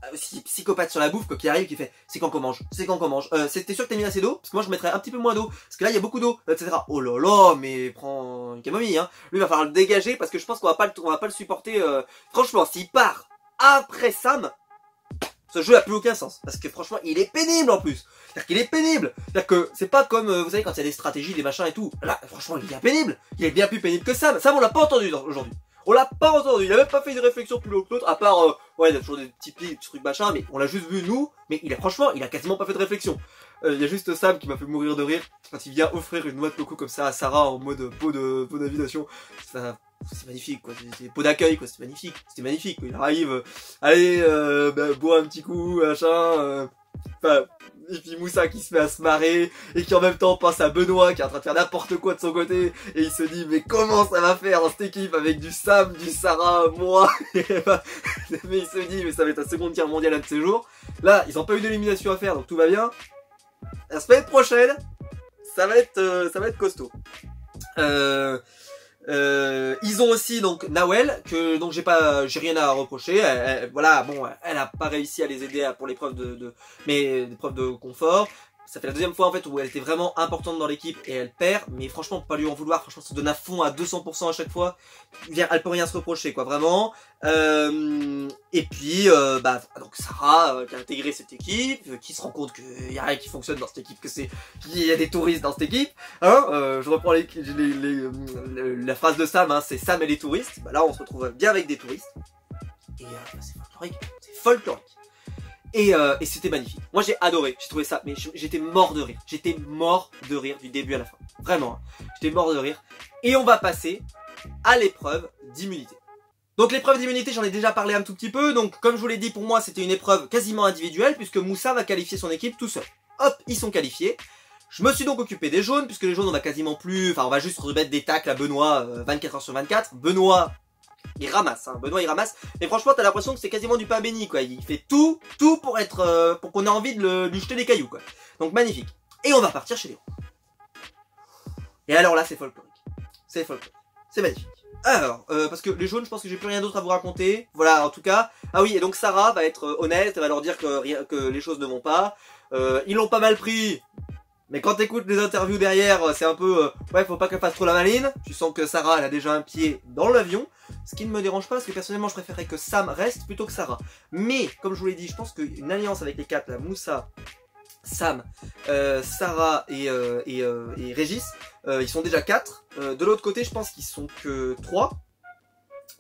psychopathe sur la bouffe, quoi, qui arrive, qui fait, c'est quand qu'on mange, c'est quand qu'on mange. T'es sûr que t'as mis assez d'eau? Parce que moi je mettrais un petit peu moins d'eau, parce que là il y a beaucoup d'eau, etc. Oh là là, mais prends une camomille, hein. Lui il va falloir le dégager parce que je pense qu'on va pas le supporter. Franchement, s'il part après Sam, ce jeu a plus aucun sens. Parce que franchement, il est pénible en plus. C'est-à-dire qu'il est pénible. C'est-à-dire que c'est pas comme, vous savez, quand il y a des stratégies, des machins et tout. Là, franchement, il est bien pénible. Il est bien plus pénible que Sam. Sam, on l'a pas entendu aujourd'hui. On l'a pas entendu. Il a même pas fait une réflexion plus longue que l'autre. À part, ouais, il a toujours des petits plis, des trucs machin. Mais on l'a juste vu, nous. Mais franchement, il a quasiment pas fait de réflexion. Il y a juste Sam qui m'a fait mourir de rire. Quand il vient offrir une noix de coco comme ça à Sarah en mode pot d'invitation. C'est magnifique, quoi. C'est pot d'accueil, quoi. C'était magnifique. C'était magnifique, quoi. Il arrive, allez, bois un petit coup, machin, et puis Moussa qui se met à se marrer, et qui en même temps pense à Benoît qui est en train de faire n'importe quoi de son côté, et il se dit, mais comment ça va faire dans cette équipe avec du Sam, du Sarah, moi? Mais il se dit, mais ça va être la seconde guerre mondiale un de ces jours. Là, ils ont pas eu d'élimination à faire, donc tout va bien. La semaine prochaine, ça va être costaud. Ils ont aussi donc Nawel que donc j'ai rien à reprocher. Voilà, bon, elle a pas réussi à les aider pour l'épreuve mais l'épreuve de confort. Ça fait la deuxième fois en fait où elle était vraiment importante dans l'équipe et elle perd, mais franchement pas lui en vouloir, franchement se donne à fond à 200% à chaque fois. Elle peut rien se reprocher quoi, vraiment. Et puis donc Sarah qui a intégré cette équipe, qui se rend compte qu'il y a rien qui fonctionne dans cette équipe, qu'il y a des touristes dans cette équipe. Hein, je reprends la phrase de Sam, hein, c'est Sam et les touristes. Bah là on se retrouve bien avec des touristes. Et c'est folklorique, c'est folklorique. Et c'était magnifique. Moi j'ai adoré, j'ai trouvé ça, mais j'étais mort de rire. J'étais mort de rire du début à la fin. Vraiment, hein. J'étais mort de rire. Et on va passer à l'épreuve d'immunité. Donc l'épreuve d'immunité, j'en ai déjà parlé un tout petit peu. Donc comme je vous l'ai dit, pour moi c'était une épreuve quasiment individuelle, puisque Moussa va qualifier son équipe tout seul. Hop, ils sont qualifiés. Je me suis donc occupé des jaunes, puisque les jaunes on va quasiment plus... Enfin on va juste remettre des tacles à Benoît 24h/24. Benoît... il ramasse, hein. Benoît il ramasse, mais franchement t'as l'impression que c'est quasiment du pain béni quoi, il fait tout pour qu'on ait envie de lui jeter des cailloux quoi. Donc magnifique. Et on va partir chez les rouges. Et alors là c'est folklorique, c'est magnifique. Alors, parce que les jaunes je pense que j'ai plus rien d'autre à vous raconter, voilà en tout cas. Ah oui, et donc Sarah va être honnête, elle va leur dire que les choses ne vont pas, ils l'ont pas mal pris. Mais quand t'écoutes les interviews derrière, c'est un peu... ouais, faut pas qu'elle fasse trop la maline. Tu sens que Sarah, elle a déjà un pied dans l'avion. Ce qui ne me dérange pas, parce que personnellement, je préférerais que Sam reste plutôt que Sarah. Mais, comme je vous l'ai dit, je pense qu'une alliance avec les quatre, là, Moussa, Sam, Sarah et Régis, ils sont déjà 4. De l'autre côté, je pense qu'ils sont que 3.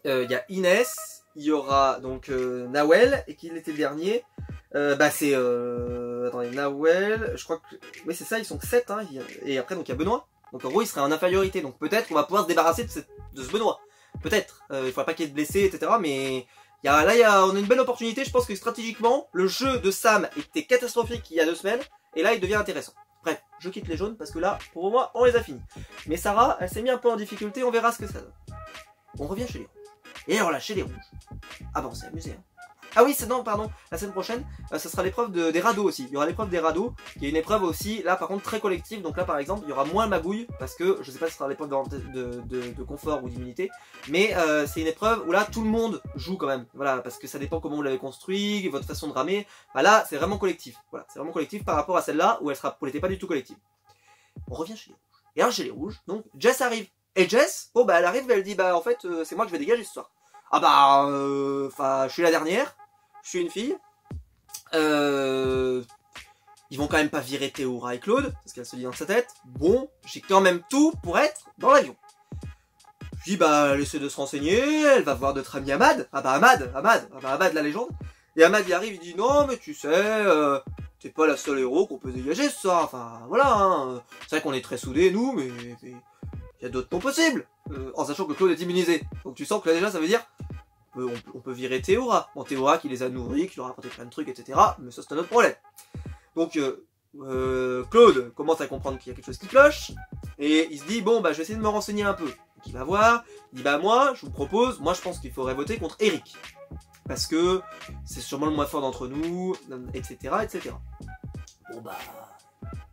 Il y a Inès, il y aura donc Nawel, et qui était le dernier. C'est attendez, Nawel, je crois que oui c'est ça, ils sont 7 hein, et après donc il y a Benoît. Donc en gros il serait en infériorité, donc peut-être qu'on va pouvoir se débarrasser de ce Benoît. Peut-être, il faudra pas qu'il y ait de blessés, etc. Mais on a une belle opportunité. Je pense que stratégiquement le jeu de Sam était catastrophique il y a 2 semaines et là il devient intéressant. Bref, je quitte les jaunes parce que là pour moi on les a finis. Mais Sarah elle s'est mis un peu en difficulté, on verra ce que ça donne. On revient chez les rouges. Et alors là chez les rouges, ah bon c'est amusé hein. Ah oui, non, pardon, la semaine prochaine, ça sera l'épreuve des radeaux aussi. Il y aura l'épreuve des radeaux, qui est une épreuve aussi, là par contre très collective. Donc là par exemple, il y aura moins magouille, parce que je sais pas si ce sera l'épreuve de confort ou d'immunité. Mais c'est une épreuve où là tout le monde joue quand même. Voilà, parce que ça dépend comment vous l'avez construit, votre façon de ramer. Bah là, c'est vraiment collectif. Voilà, c'est vraiment collectif par rapport à celle-là où elle n'était pas du tout collective. On revient chez les rouges. Et alors chez les rouges, donc Jess arrive. Et Jess, bon bah elle arrive, elle dit bah en fait c'est moi que je vais dégager ce soir. Ah bah, je suis la dernière. Je suis une fille. Ils vont quand même pas virer Théora et Claude, parce qu'elle se dit dans sa tête. Bon, j'ai quand même tout pour être dans l'avion. Je dis bah elle essaie de se renseigner, elle va voir notre ami Ahmad. Ah bah Ahmad la légende. Et Ahmad il arrive, il dit non mais tu sais, t'es pas la seule héros qu'on peut dégager ce soir. Enfin voilà, hein. C'est vrai qu'on est très soudés nous, mais il y a d'autres noms possibles, en sachant que Claude est immunisé. Donc tu sens que là déjà ça veut dire, on peut virer Théora. Bon, Théora qui les a nourris, qui leur a apporté plein de trucs, etc. Mais ça c'est un autre problème. Donc Claude commence à comprendre qu'il y a quelque chose qui cloche, et il se dit, bon bah je vais essayer de me renseigner un peu. Donc il va voir, il dit, bah moi je vous propose, moi je pense qu'il faudrait voter contre Eric. Parce que c'est sûrement le moins fort d'entre nous, etc., etc. Bon bah,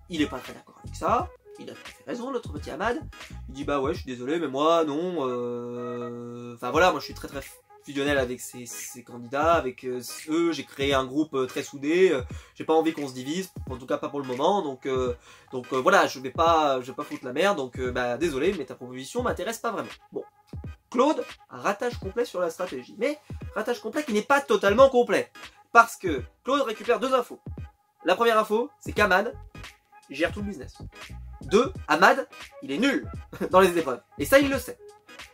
il est pas très d'accord avec ça, il a tout à fait raison, notre petit Ahmad. Il dit bah ouais, je suis désolé, mais moi non, enfin voilà, moi je suis très fusionnel avec ces candidats, avec eux, j'ai créé un groupe très soudé, j'ai pas envie qu'on se divise, en tout cas pas pour le moment, donc voilà, je vais pas foutre la merde, donc bah désolé, mais ta proposition m'intéresse pas vraiment. Bon. Claude, un ratage complet sur la stratégie. Mais ratage complet qui n'est pas totalement complet. Parce que Claude récupère deux infos. La première info, c'est qu'Ahmad gère tout le business. 2, Ahmad, il est nul dans les épreuves. Et ça, il le sait.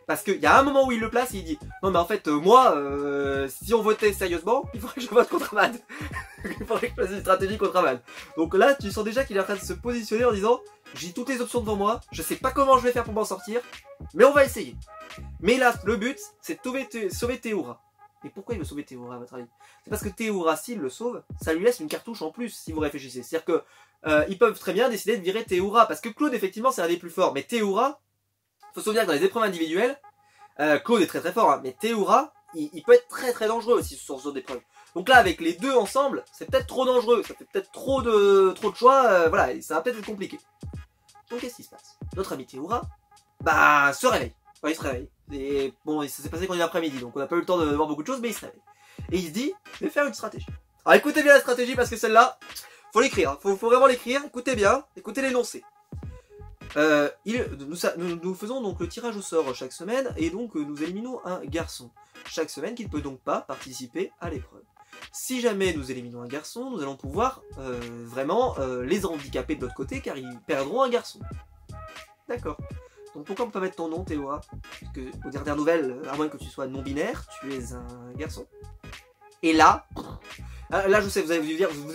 Parce qu'il y a un moment où il le place, il dit « Non mais en fait, moi, si on votait sérieusement, il faudrait que je vote contre Ahmad. Il faudrait que je fasse une stratégie contre Ahmad. » Donc là, tu sens déjà qu'il est en train de se positionner en disant « J'ai toutes les options devant moi, je sais pas comment je vais faire pour m'en sortir, mais on va essayer. » Mais là, le but, c'est de sauver Théora. Et pourquoi il veut sauver Théora, à votre avis? C'est parce que Théora, s'il le sauve, ça lui laisse une cartouche en plus, si vous réfléchissez. C'est-à-dire que ils peuvent très bien décider de virer Théora, parce que Claude, effectivement, c'est un des plus forts. Mais Théora, faut se souvenir que dans les épreuves individuelles, Claude est très fort, hein, mais Théora, il peut être très dangereux aussi sur ce genre d'épreuve. Donc là, avec les deux ensemble, c'est peut-être trop dangereux, ça fait peut-être trop de choix, voilà, ça va peut-être être compliqué. Donc qu'est-ce qui se passe? Notre ami Théora, bah, se réveille. Ouais, il se réveille. Et bon, ça s'est passé quand il est après-midi, donc on n'a pas eu le temps de voir beaucoup de choses, mais il se réveille. Et il se dit, je vais faire une stratégie. Alors écoutez bien la stratégie, parce que celle-là, faut l'écrire, faut vraiment l'écrire, écoutez bien, écoutez l'énoncé. Nous faisons donc le tirage au sort chaque semaine, et donc nous éliminons un garçon chaque semaine qui ne peut donc pas participer à l'épreuve. Si jamais nous éliminons un garçon, nous allons pouvoir vraiment les handicaper de l'autre côté, car ils perdront un garçon. D'accord. Donc pourquoi on peut pas mettre ton nom, Théora? Parce que, aux dernières nouvelles, à moins que tu sois non-binaire, tu es un garçon. Et là, je sais, vous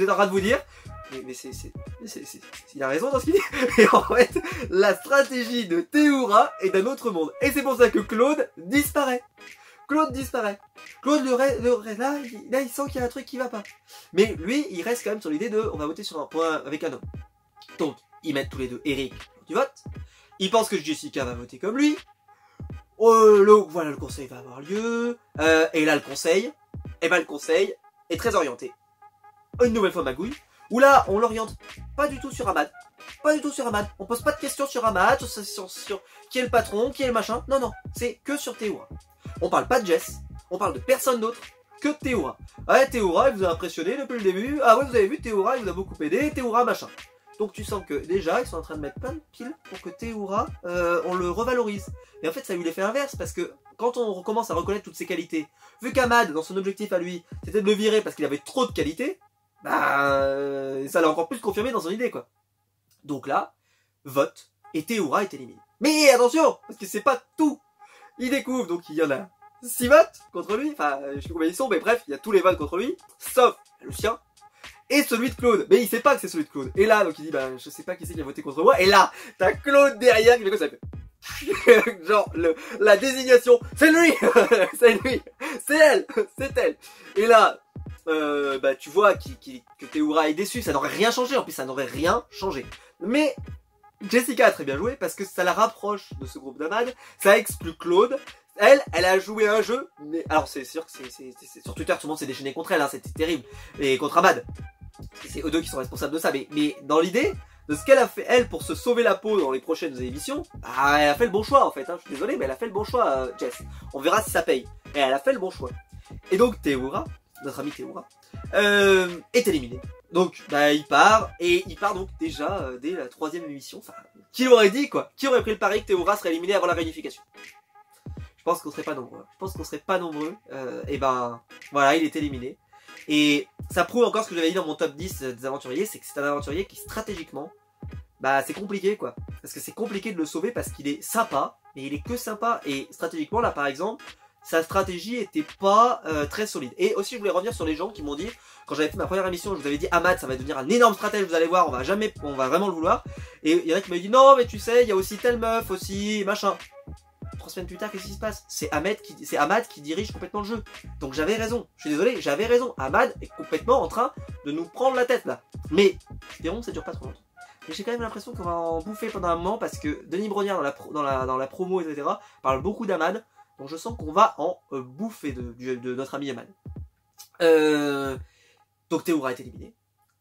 êtes en train de vous dire, mais il a raison dans ce qu'il dit. Et en fait, la stratégie de Théora est d'un autre monde. Et c'est pour ça que Claude disparaît. Claude disparaît. Claude, là, il sent qu'il y a un truc qui va pas. Mais lui, il reste quand même sur l'idée de, on va voter sur un point avec un homme. Donc, ils mettent tous les deux Eric du vote. Il pense que Jessica va voter comme lui. Voilà, le conseil va avoir lieu. Et là, le conseil est très orienté. Une nouvelle fois magouille. Où là, on l'oriente pas du tout sur Ahmad. Pas du tout sur Ahmad. On pose pas de questions sur Ahmad, sur qui est le patron, qui est le machin. Non, c'est que sur Théora. On parle pas de Jess. On parle de personne d'autre que Théora. Ouais, Théora, il vous a impressionné depuis le début. Ah ouais, vous avez vu, Théora, il vous a beaucoup aidé. Théora, machin. Donc tu sens que déjà ils sont en train de mettre plein de piles pour que Théora on le revalorise. Et en fait ça a eu l'effet inverse parce que quand on commence à reconnaître toutes ses qualités, vu qu'Ahmad dans son objectif à lui c'était de le virer parce qu'il avait trop de qualités, bah ça l'a encore plus confirmé dans son idée quoi. Donc là, vote et Théora est éliminé. Mais attention, parce que c'est pas tout. Il découvre donc il y en a 6 votes contre lui, enfin je sais pas combien ils sont, mais bref, il y a tous les votes contre lui, sauf le sien. Et celui de Claude, mais il sait pas que c'est celui de Claude. Et là, donc il dit, bah, je sais pas qui c'est qui a voté contre moi. Et là, t'as Claude derrière qui fait quoi ça fait genre, la désignation, c'est lui, c'est lui, c'est elle. Et là, bah, tu vois que Théora est déçu, ça n'aurait rien changé. En plus, ça n'aurait rien changé. Mais Jessica a très bien joué parce que ça la rapproche de ce groupe d'Ahmad. Ça exclut Claude. Elle a joué un jeu, mais alors c'est sûr que c'est sur Twitter tout le monde s'est déchaîné contre elle, hein, c'était terrible, et contre Ahmad. C'est eux deux qui sont responsables de ça, mais dans l'idée de ce qu'elle a fait elle pour se sauver la peau dans les prochaines émissions, bah, elle a fait le bon choix en fait, hein, je suis désolé, mais elle a fait le bon choix, Jess. On verra si ça paye, et elle a fait le bon choix. Et donc Théora, notre ami Théora, est éliminé. Donc bah il part donc déjà dès la 3e émission, enfin, qui aurait dit quoi? Qui aurait pris le pari que Théora serait éliminé avant la réunification? Je pense qu'on serait pas nombreux. Et ben voilà, il est éliminé. Et ça prouve encore ce que j'avais dit dans mon top 10 des aventuriers, c'est que c'est un aventurier qui stratégiquement, bah c'est compliqué quoi. Parce que c'est compliqué de le sauver parce qu'il est sympa, mais il est que sympa. Et stratégiquement là par exemple, sa stratégie était pas très solide. Et aussi je voulais revenir sur les gens qui m'ont dit, quand j'avais fait ma première émission, je vous avais dit Ahmad ça va devenir un énorme stratège, vous allez voir, on va vraiment le vouloir. Et il y en a qui m'avaient dit non mais tu sais, il y a aussi telle meuf aussi, machin. 3 semaines plus tard, qu'est-ce qui se passe? C'est Ahmad qui dirige complètement le jeu. Donc j'avais raison, je suis désolé, j'avais raison. Ahmad est complètement en train de nous prendre la tête là. Mais espérons que ça dure pas trop longtemps. Mais j'ai quand même l'impression qu'on va en bouffer pendant un moment parce que Denis Brognard dans la promo, etc. parle beaucoup d'Ahmad. Donc je sens qu'on va en bouffer de notre ami Ahmad. Donc Théoura est éliminé.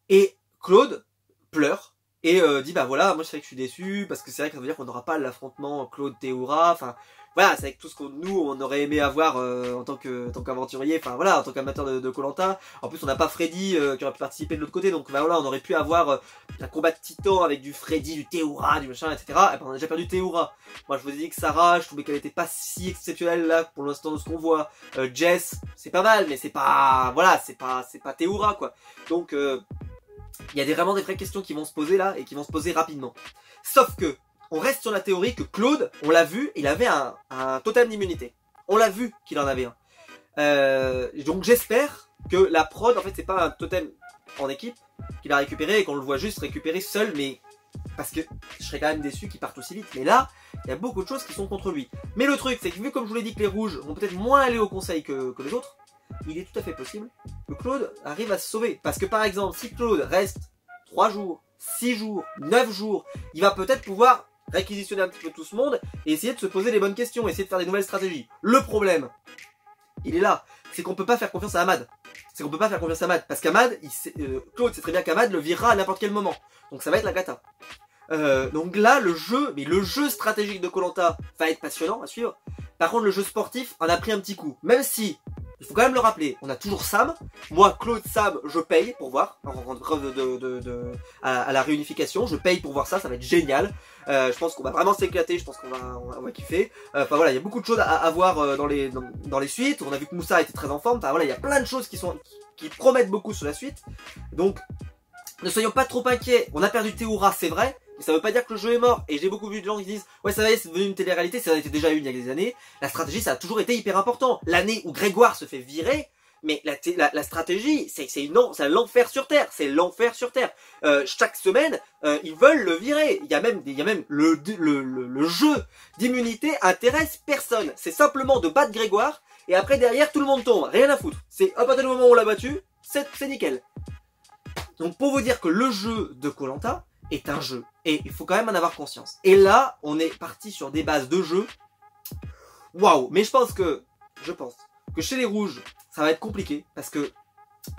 Et Claude pleure et dit bah voilà, moi c'est vrai que je suis déçu parce que c'est vrai que ça veut dire qu'on n'aura pas l'affrontement Claude-Théoura. Enfin voilà, c'est avec tout ce qu'on on aurait aimé avoir en tant qu'aventurier, enfin voilà, en tant qu'amateur de Koh-Lanta. En plus on n'a pas Freddy qui aurait pu participer de l'autre côté, donc bah, voilà, on aurait pu avoir un combat de titan avec du Freddy, du Théoura, du machin, etc. Et ben, on a déjà perdu Théoura. Moi je vous ai dit que Sarah, je trouvais qu'elle était pas si exceptionnelle là pour l'instant de ce qu'on voit. Jess, c'est pas mal, mais c'est pas, voilà, c'est pas Théoura quoi. Donc il y a vraiment des vraies questions qui vont se poser là et qui vont se poser rapidement. Sauf que on reste sur la théorie que Claude, on l'a vu, il avait un totem d'immunité. On l'a vu qu'il en avait un. Donc j'espère que la prod, en fait, c'est pas un totem en équipe qu'il a récupéré et qu'on le voit juste récupérer seul, mais parce que je serais quand même déçu qu'il parte aussi vite. Mais là, il y a beaucoup de choses qui sont contre lui. Mais le truc, c'est que vu comme je vous l'ai dit que les rouges vont peut-être moins aller au conseil que les autres, il est tout à fait possible que Claude arrive à se sauver. Parce que par exemple, si Claude reste 3 jours, 6 jours, 9 jours, il va peut-être pouvoir réquisitionner un petit peu tout ce monde et essayer de se poser les bonnes questions, essayer de faire des nouvelles stratégies. Le problème, il est là, c'est qu'on peut pas faire confiance à Ahmad. C'est qu'on peut pas faire confiance à Ahmad, parce qu'Ahmad, Claude sait très bien qu'Ahmad le virera à n'importe quel moment. Donc ça va être la cata. Donc là, le jeu stratégique de Koh-Lanta va être passionnant à suivre. Par contre, le jeu sportif en a pris un petit coup. Même si, il faut quand même le rappeler, on a toujours Sam. Moi, Claude, Sam, je paye pour voir. En preuve à la réunification, je paye pour voir ça, ça va être génial. Je pense qu'on va vraiment s'éclater, je pense qu'on va kiffer. Enfin voilà, il y a beaucoup de choses à voir dans les suites. On a vu que Moussa était très en forme. Enfin voilà, il y a plein de choses qui promettent beaucoup sur la suite. Donc, ne soyons pas trop inquiets. On a perdu Théoura, c'est vrai. Mais ça veut pas dire que le jeu est mort. Et j'ai beaucoup vu de gens qui disent ouais ça va c'est devenu une télé-réalité, ça en était déjà une il y a des années. La stratégie ça a toujours été hyper important. L'année où Grégoire se fait virer, mais la stratégie c'est l'enfer sur terre. C'est l'enfer sur terre. Chaque semaine ils veulent le virer. Il y a même le jeu d'immunité intéresse personne. C'est simplement de battre Grégoire et après derrière tout le monde tombe. Rien à foutre. C'est à partir du moment où on l'a battu, c'est nickel. Donc pour vous dire que le jeu de Koh-Lanta est un jeu. Et il faut quand même en avoir conscience. Et là, on est parti sur des bases de jeu. Waouh. Mais je pense que chez les rouges, ça va être compliqué. Parce que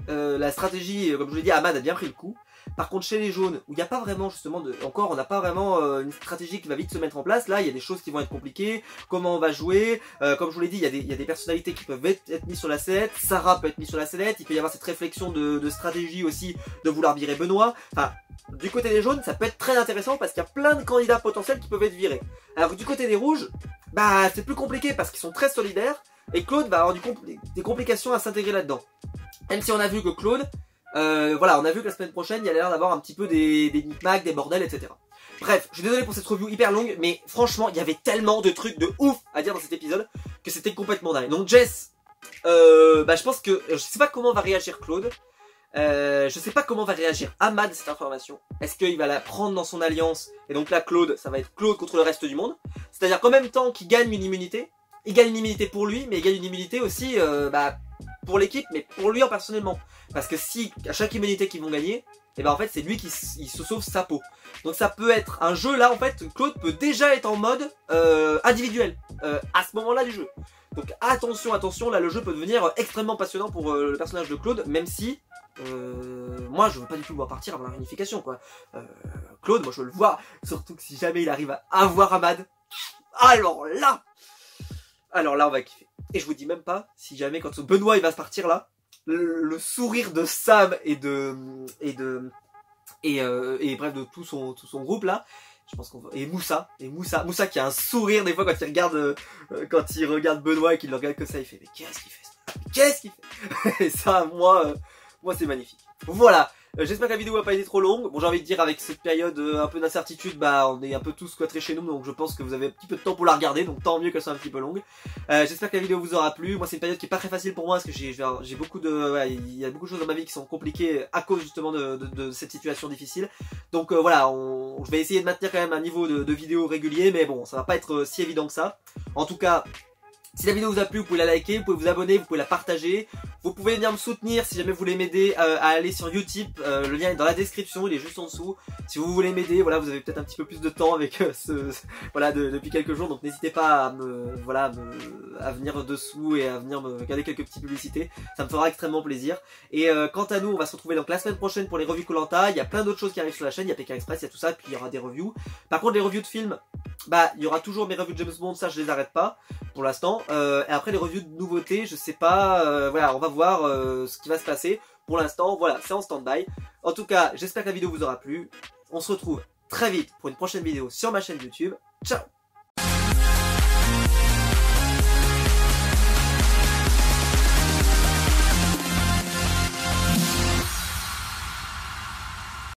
la stratégie, comme je vous l'ai dit, Ahmad a bien pris le coup. Par contre, chez les jaunes, où il n'y a pas vraiment justement encore, on n'a pas vraiment une stratégie qui va vite se mettre en place. Là, il y a des choses qui vont être compliquées. Comment on va jouer comme je vous l'ai dit, il y a des personnalités qui peuvent être mises sur la sellette. Sarah peut être mise sur la sellette. Il peut y avoir cette réflexion de stratégie aussi, de vouloir virer Benoît. Enfin, du côté des jaunes, ça peut être très intéressant parce qu'il y a plein de candidats potentiels qui peuvent être virés. Alors que du côté des rouges, bah c'est plus compliqué parce qu'ils sont très solidaires et Claude va avoir des complications à s'intégrer là-dedans. Même si on a vu que Claude, voilà, on a vu que la semaine prochaine, il y a l'air d'avoir un petit peu des micmacs, des bordels, etc. Bref, je suis désolé pour cette review hyper longue, mais franchement, il y avait tellement de trucs de ouf à dire dans cet épisode que c'était complètement dingue. Donc Jess, bah je pense que, je sais pas comment va réagir Claude. Je sais pas comment va réagir Ahmad cette information. Est-ce qu'il va la prendre dans son alliance? Et donc là Claude, ça va être Claude contre le reste du monde. C'est-à-dire qu'en même temps qu'il gagne une immunité, il gagne une immunité pour lui, mais il gagne une immunité aussi bah, pour l'équipe, mais pour lui personnellement. Parce que si à chaque immunité qu'ils vont gagner, et ben en fait c'est lui qui se sauve sa peau. Donc ça peut être un jeu là en fait, Claude peut déjà être en mode individuel à ce moment-là du jeu. Donc attention, là le jeu peut devenir extrêmement passionnant pour le personnage de Claude, même si moi je veux pas du tout le voir partir avant la réunification quoi. Claude, moi je veux le voir, surtout que si jamais il arrive à avoir Ahmad, alors là on va kiffer. Et je vous dis même pas si jamais quand Benoît il va se partir là, le sourire de Sam et bref de tout son groupe là. Je pense qu'on va... Et Moussa qui a un sourire des fois quand il regarde Benoît et qu'il le regarde que ça, il fait mais qu'est-ce qu'il fait ça? Qu'est-ce qu'il fait? Et ça, moi c'est magnifique. Voilà, J'espère que la vidéo n'a pas été trop longue. Bon, j'ai envie de dire, avec cette période un peu d'incertitude, bah on est un peu tous squattés chez nous, donc je pense que vous avez un petit peu de temps pour la regarder, donc tant mieux qu'elle soit un petit peu longue. J'espère que la vidéo vous aura plu. Moi, c'est une période qui est pas très facile pour moi, parce que j'ai beaucoup de, ouais, il y a beaucoup de choses dans ma vie qui sont compliquées à cause justement de cette situation difficile. Donc voilà, je vais essayer de maintenir quand même un niveau de vidéo régulier, mais bon, ça va pas être si évident que ça. En tout cas, si la vidéo vous a plu, vous pouvez la liker, vous pouvez vous abonner, vous pouvez la partager. Vous pouvez venir me soutenir si jamais vous voulez m'aider à aller sur Utip. Le lien est dans la description, il est juste en dessous. Si vous voulez m'aider, voilà, vous avez peut-être un petit peu plus de temps avec voilà, depuis quelques jours. Donc n'hésitez pas à venir dessous et à venir me regarder quelques petites publicités. Ça me fera extrêmement plaisir. Et quant à nous, on va se retrouver donc la semaine prochaine pour les revues Koh-Lanta. Il y a plein d'autres choses qui arrivent sur la chaîne. Il y a Pékin Express, il y a tout ça, puis il y aura des reviews. Par contre, les reviews de films, bah, il y aura toujours mes revues de James Bond. Ça, je les arrête pas pour l'instant. Et après les reviews de nouveautés, je sais pas. Voilà, on va voir ce qui va se passer. Pour l'instant, voilà, c'est en stand-by. En tout cas, j'espère que la vidéo vous aura plu. On se retrouve très vite pour une prochaine vidéo sur ma chaîne YouTube. Ciao!